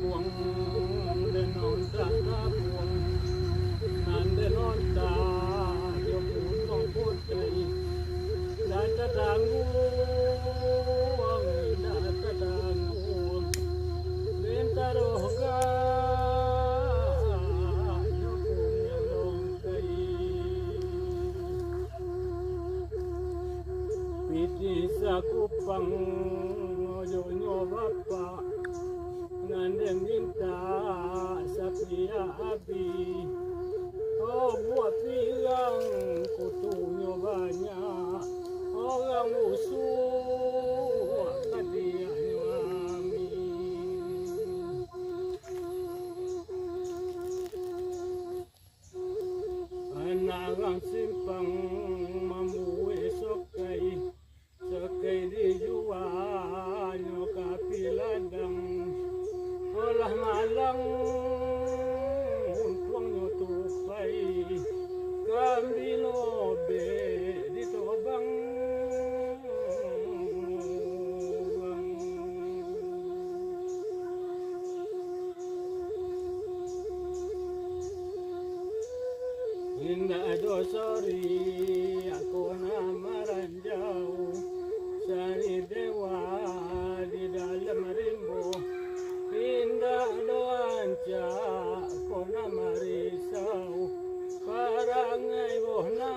puang denon puang nan denon ta yo putong putai data tangguang data tangguang bentaroga yo punya long kai piti sakupang yo nyobapa nandeng minta sapia api oh buat bilang kutunya banyak orang musuh kadiannya amin anak simpang mamu esokai sekai dijual kapiladang olah malang tuang nyotupai kambino be ditobang indah dosori aku namaranjau sari dewa di dalam rimbo indah doanca kona marisau parangai bohna